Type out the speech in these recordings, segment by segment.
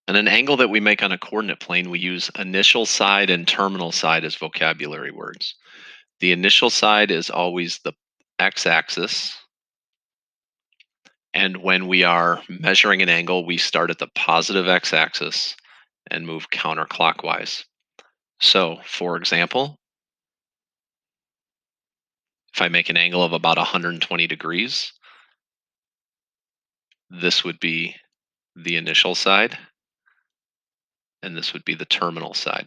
And an angle that we make on a coordinate plane, we use initial side and terminal side as vocabulary words. The initial side is always the x-axis, and when we are measuring an angle, we start at the positive x-axis and move counterclockwise. So, for example, if I make an angle of about 120 degrees, this would be the initial side, and this would be the terminal side.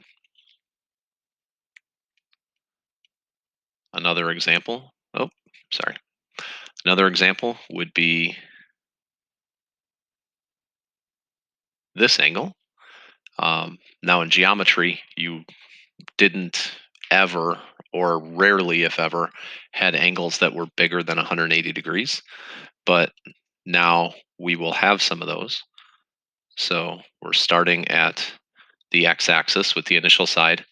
Another example, oh, sorry. Another example would be this angle. Now, in geometry, you didn't ever, or rarely, if ever, had angles that were bigger than 180 degrees, but now we will have some of those. So we're starting at the x-axis with the initial side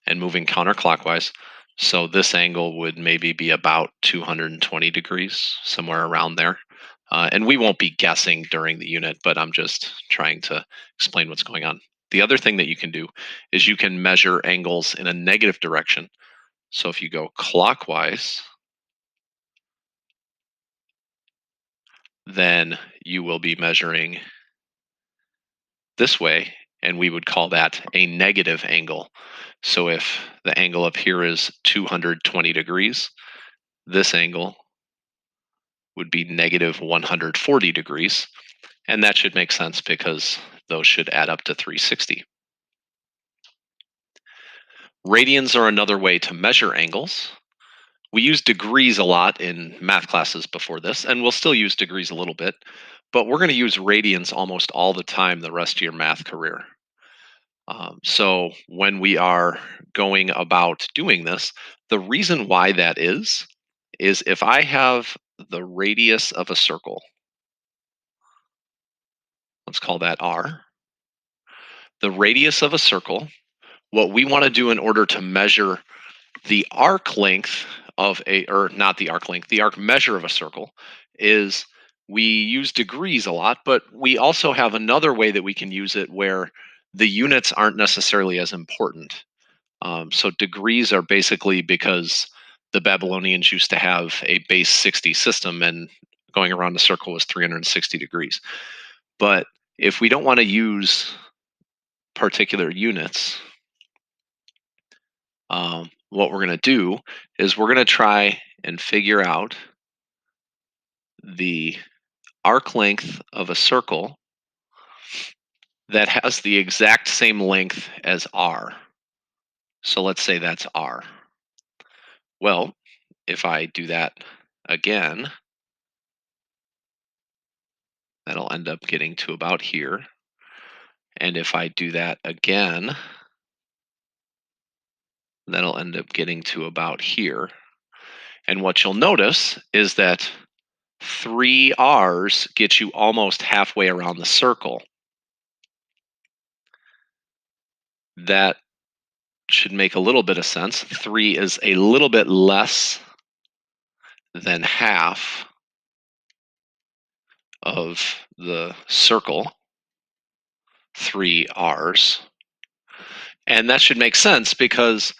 and moving counterclockwise. So this angle would maybe be about 220 degrees, somewhere around there. And we won't be guessing during the unit, but I'm just trying to explain what's going on. The other thing that you can do is you can measure angles in a negative direction. So if you go clockwise, then you will be measuring this way, and we would call that a negative angle. So if the angle up here is 220 degrees, this angle would be negative 140 degrees. And that should make sense because those should add up to 360. Radians are another way to measure angles. We use degrees a lot in math classes before this, and we'll still use degrees a little bit, but we're going to use radians almost all the time the rest of your math career. So when we are going about doing this, the reason why that is if I have the radius of a circle, let's call that r, the radius of a circle, what we want to do in order to measure the arc length of or not the arc length, the arc measure of a circle is we use degrees a lot, but we also have another way that we can use it where the units aren't necessarily as important. So degrees are basically because the Babylonians used to have a base 60 system and going around the circle was 360 degrees. But if we don't want to use particular units, what we're going to do is we're going to try and figure out the arc length of a circle that has the exact same length as r. So let's say that's r. Well, if I do that again, that'll end up getting to about here. And if I do that again, that'll end up getting to about here. And what you'll notice is that 3 r's get you almost halfway around the circle. That should make a little bit of sense. 3 is a little bit less than half of the circle, 3 r's. And that should make sense because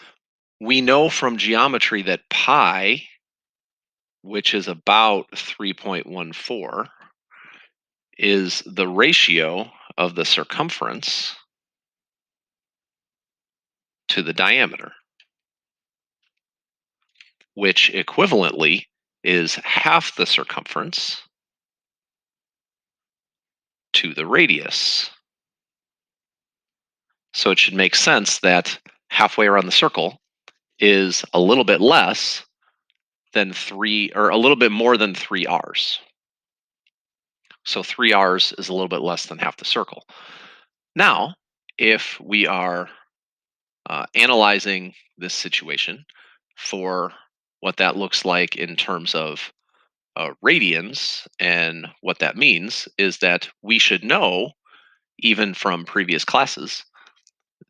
we know from geometry that pi, which is about 3.14, is the ratio of the circumference to the diameter, which equivalently is half the circumference to the radius. So it should make sense that halfway around the circle is a little bit less than 3, or a little bit more than 3 r's. So 3 r's is a little bit less than half the circle. Now, if we are analyzing this situation for what that looks like in terms of radians, and what that means is that we should know, even from previous classes,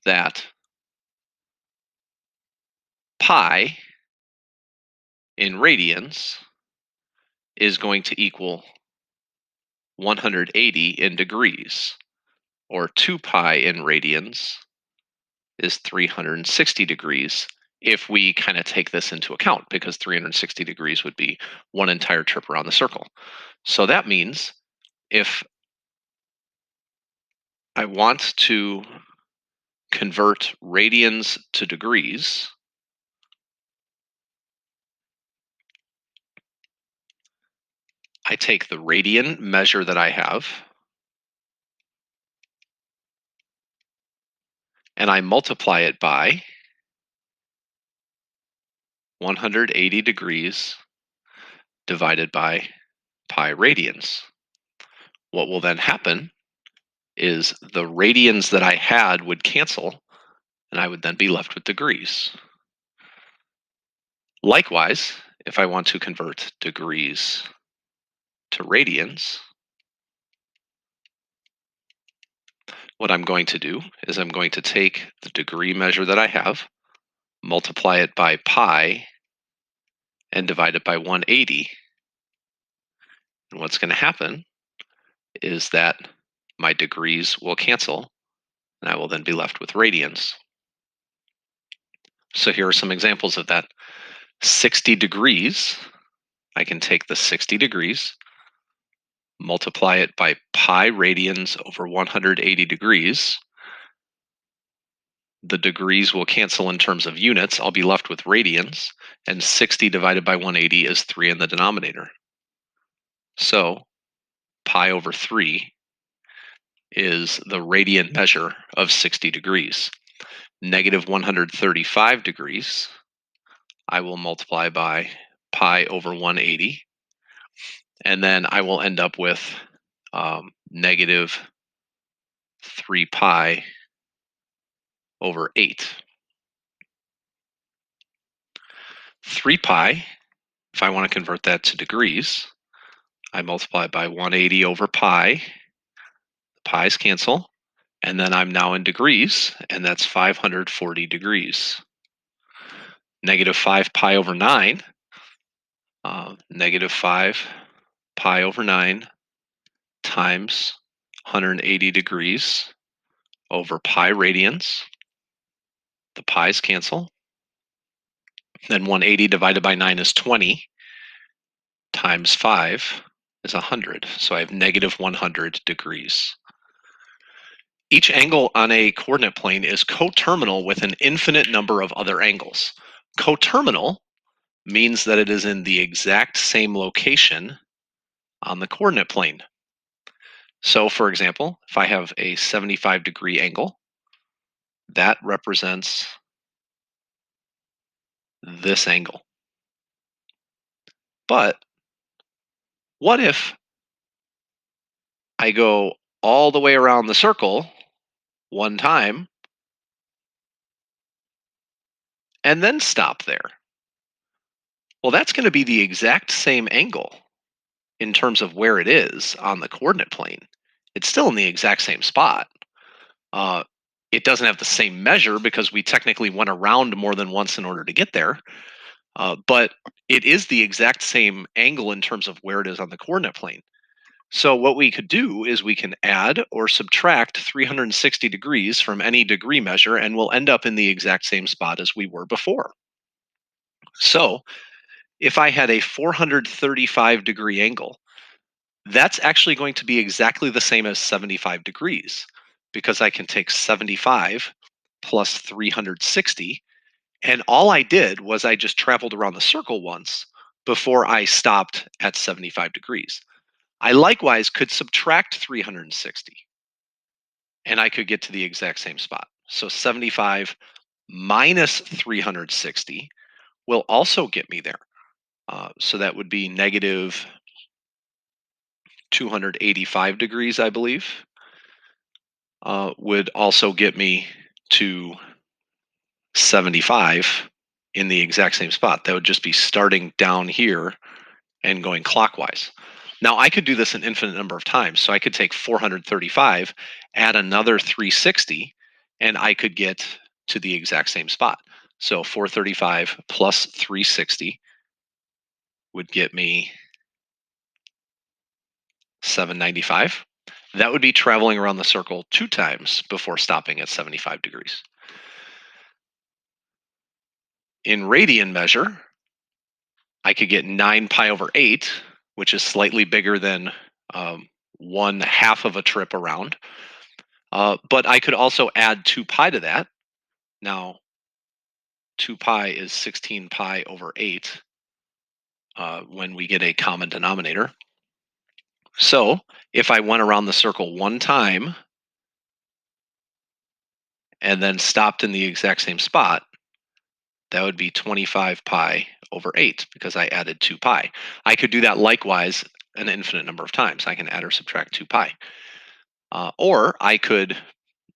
that pi in radians is going to equal 180 in degrees. or 2 pi in radians is 360 degrees if we kind of take this into account, because 360 degrees would be one entire trip around the circle. So that means if I want to convert radians to degrees, I take the radian measure that I have and I multiply it by 180 degrees divided by pi radians. What will then happen is the radians that I had would cancel, and I would then be left with degrees. Likewise, if I want to convert degrees to radians, what I'm going to do is I'm going to take the degree measure that I have, multiply it by pi, and divide it by 180. And what's going to happen is that my degrees will cancel, and I will then be left with radians. So here are some examples of that. 60 degrees, I can take the 60 degrees, multiply it by pi radians over 180 degrees. The degrees will cancel in terms of units. I'll be left with radians, and 60 divided by 180 is 3 in the denominator. So pi over 3 is the radian measure of 60 degrees. Negative 135 degrees, I will multiply by pi over 180, and then I will end up with negative 3 pi over 8. 3 pi, if I want to convert that to degrees, I multiply by 180 over pi. The pi's cancel, and then I'm now in degrees, and that's 540 degrees. Negative 5 pi over 9, negative 5 pi over 9 times 180 degrees over pi radians. The pi's cancel. Then 180 divided by 9 is 20, times 5 is 100. So I have negative 100 degrees. Each angle on a coordinate plane is coterminal with an infinite number of other angles. Coterminal means that it is in the exact same location on the coordinate plane. So for example, if I have a 75-degree angle, that represents this angle. But what if I go all the way around the circle one time and then stop there? Well, that's going to be the exact same angle in terms of where it is on the coordinate plane. It's still in the exact same spot. Uh, it doesn't have the same measure because we technically went around more than once in order to get there. But it is the exact same angle in terms of where it is on the coordinate plane. So what we could do is we can add or subtract 360 degrees from any degree measure, and we'll end up in the exact same spot as we were before. So if I had a 435-degree angle, that's actually going to be exactly the same as 75 degrees, because I can take 75 plus 360, and all I did was I just traveled around the circle once before I stopped at 75 degrees. I likewise could subtract 360, and I could get to the exact same spot. So 75 minus 360 will also get me there. So that would be negative 285 degrees, I believe, would also get me to 75 in the exact same spot. That would just be starting down here and going clockwise. Now, I could do this an infinite number of times. So I could take 435, add another 360, and I could get to the exact same spot. So 435 plus 360 would get me 795. That would be traveling around the circle 2 times before stopping at 75 degrees. In radian measure, I could get 9 pi over 8, which is slightly bigger than um, 1/2 of a trip around. But I could also add 2 pi to that. Now, 2 pi is 16 pi over 8 when we get a common denominator. So if I went around the circle 1 time and then stopped in the exact same spot, that would be 25 pi over 8 because I added 2 pi. I could do that likewise an infinite number of times. I can add or subtract 2 pi. Or I could,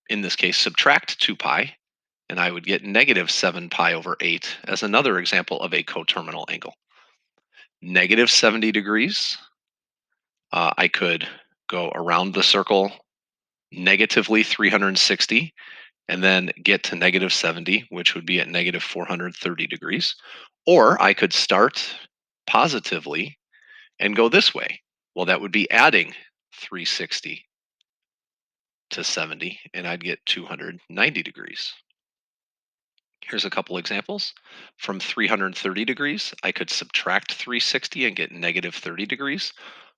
in this case, subtract 2 pi, and I would get negative 7 pi over 8 as another example of a coterminal angle. Negative 70 degrees, I could go around the circle negatively 360 and then get to negative 70, which would be at negative 430 degrees. Or I could start positively and go this way. Well, that would be adding 360 to 70, and I'd get 290 degrees. Here's a couple examples. From 330 degrees, I could subtract 360 and get negative 30 degrees,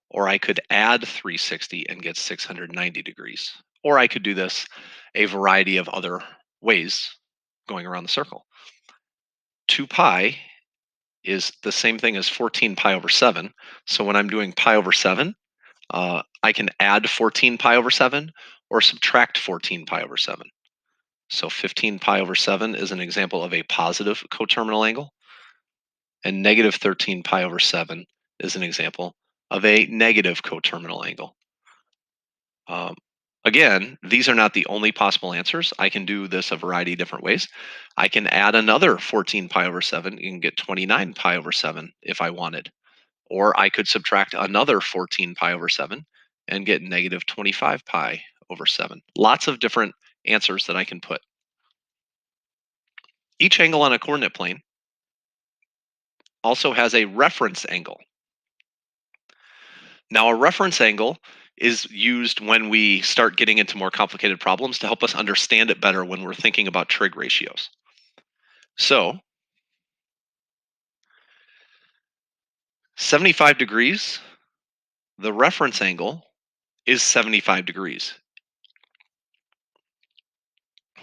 or I could add 360 and get 690 degrees. Or I could do this a variety of other ways going around the circle. 2 pi is the same thing as 14 pi over 7. So when I'm doing pi over 7, I can add 14 pi over 7 or subtract 14 pi over 7. So 15 pi over 7 is an example of a positive coterminal angle, and negative 13 pi over 7 is an example of a negative coterminal angle. Um, Again, these are not the only possible answers. I can do this a variety of different ways. I can add another 14 pi over 7 and get 29 pi over 7 if I wanted. Or I could subtract another 14 pi over 7 and get negative 25 pi over 7. Lots of different answers that I can put. Each angle on a coordinate plane also has a reference angle. Now, a reference angle is used when we start getting into more complicated problems to help us understand it better when we're thinking about trig ratios. So, 75 degrees, the reference angle is 75 degrees.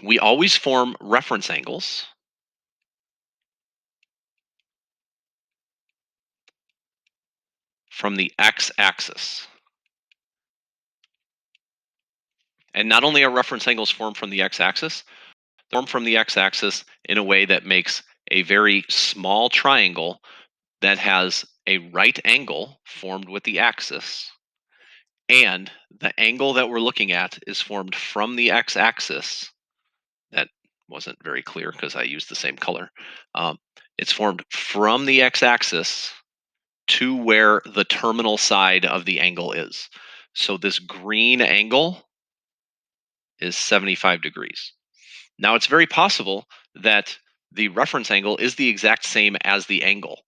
We always form reference angles from the x-axis. And not only are reference angles formed from the x-axis, they're formed from the x-axis in a way that makes a very small triangle that has a right angle formed with the axis, and the angle that we're looking at is formed from the x-axis. That wasn't very clear because I used the same color. It's formed from the x-axis to where the terminal side of the angle is. So this green angle is 75 degrees. Now, it's very possible that the reference angle is the exact same as the angle.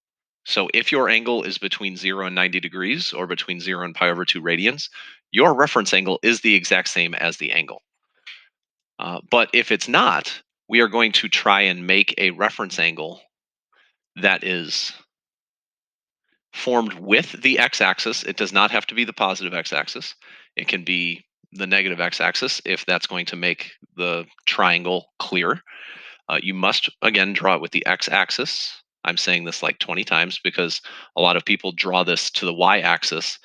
So if your angle is between 0 and 90 degrees, or between 0 and pi over 2 radians, your reference angle is the exact same as the angle. But if it's not, we are going to try and make a reference angle that is formed with the x-axis. It does not have to be the positive x-axis. It can be the negative x-axis if that's going to make the triangle clear. You must, again, draw it with the x-axis. I'm saying this like 20 times because a lot of people draw this to the y-axis.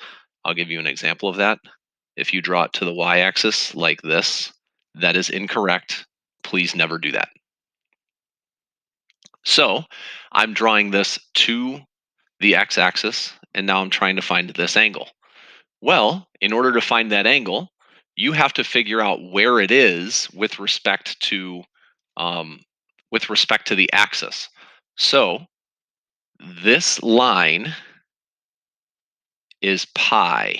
I'll give you an example of that. If you draw it to the y-axis like this, that is incorrect. Please never do that. So I'm drawing this to the x-axis, and now I'm trying to find this angle. Well, in order to find that angle, you have to figure out where it is um, with respect to the axis. So this line is pi.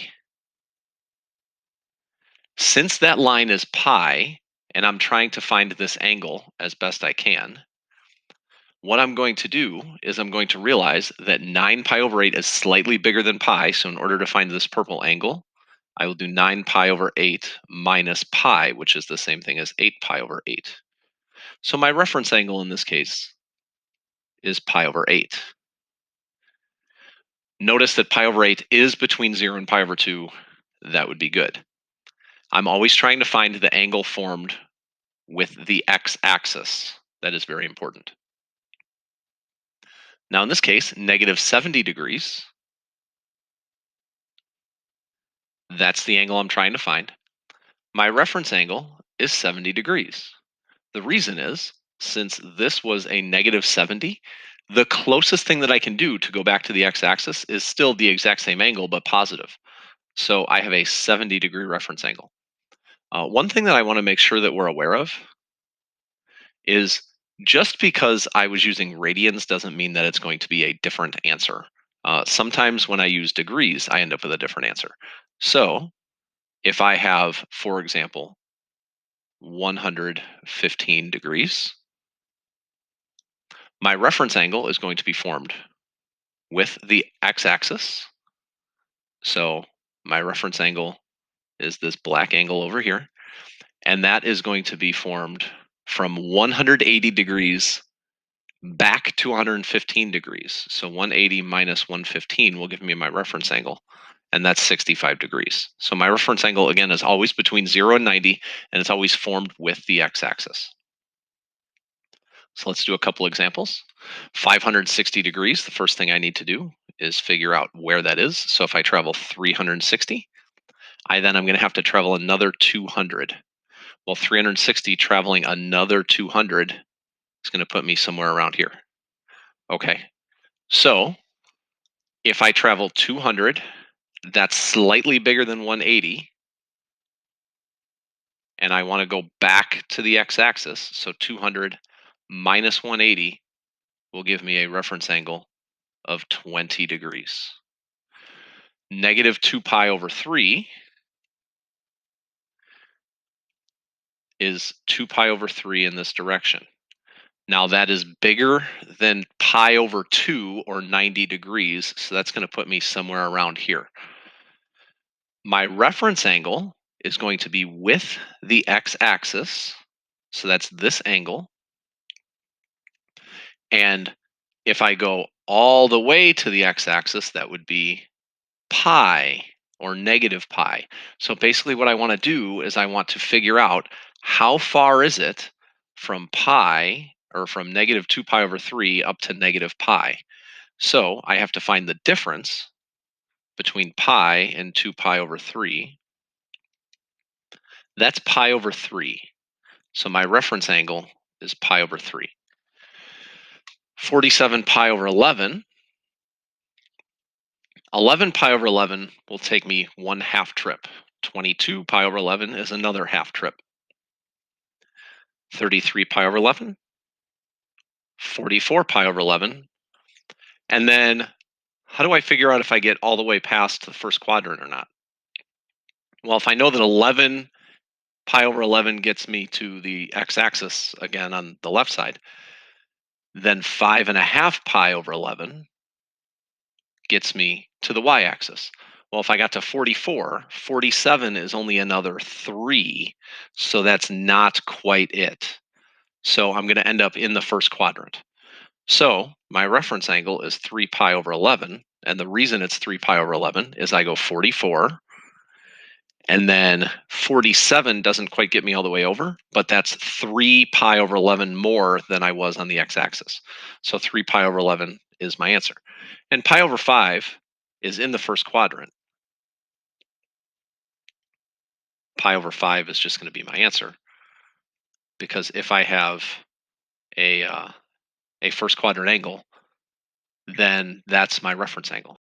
Since that line is pi, and I'm trying to find this angle as best I can, what I'm going to do is I'm going to realize that 9 pi over 8 is slightly bigger than pi. So in order to find this purple angle, I will do 9 pi over 8 minus pi, which is the same thing as 8 pi over 8. So my reference angle in this case is pi over 8. Notice that pi over 8 is between 0 and pi over 2. That would be good. I'm always trying to find the angle formed with the x-axis. That is very important. Now in this case, negative 70 degrees, that's the angle I'm trying to find. My reference angle is 70 degrees. The reason is, since this was a negative 70, the closest thing that I can do to go back to the x-axis is still the exact same angle, but positive. So I have a 70-degree reference angle. One thing that I want to make sure that we're aware of is just because I was using radians doesn't mean that it's going to be a different answer. Sometimes when I use degrees, I end up with a different answer. So if I have, for example, 115 degrees, my reference angle is going to be formed with the x-axis. So my reference angle is this black angle over here, and that is going to be formed from 180 degrees back to 115 degrees. So 180 minus 115 will give me my reference angle, and that's 65 degrees. So my reference angle, again, is always between 0 and 90, and it's always formed with the x-axis. So let's do a couple examples. 560 degrees, the first thing I need to do is figure out where that is. So if I travel 360, I'm going to have to travel another 200. Well, 360 traveling another 200 is going to put me somewhere around here. Okay, so if I travel 200, that's slightly bigger than 180, and I want to go back to the x-axis. So 200 minus 180 will give me a reference angle of 20 degrees. Negative 2 pi over 3 is 2 pi over 3 in this direction. Now that is bigger than pi over 2 or 90 degrees, so that's going to put me somewhere around here. My reference angle is going to be with the x-axis, so that's this angle. And if I go all the way to the x-axis, that would be pi or negative pi. So basically what I want to do is I want to figure out how far is it from pi or from negative 2 pi over 3 up to negative pi. So I have to find the difference between pi and 2 pi over 3. That's pi over 3. So my reference angle is pi over 3. 47 pi over 11. 11 pi over 11 will take me 1/2 trip. 22 pi over 11 is another half trip. 33 pi over 11. 44 pi over 11. And then how do I figure out if I get all the way past the first quadrant or not? Well, if I know that 11 pi over 11 gets me to the x-axis again on the left side, then 5.5 pi over 11 gets me to the y-axis. Well, if I got to 44, 47 is only another 3, so that's not quite it. So I'm going to end up in the first quadrant. So my reference angle is 3 pi over 11, and the reason it's 3 pi over 11 is I go 44, and then 47 doesn't quite get me all the way over, but that's 3 pi over 11 more than I was on the x-axis. So 3 pi over 11 is my answer. And pi over 5 is in the first quadrant. Pi over 5 is just going to be my answer, because if I have a first quadrant angle, then that's my reference angle.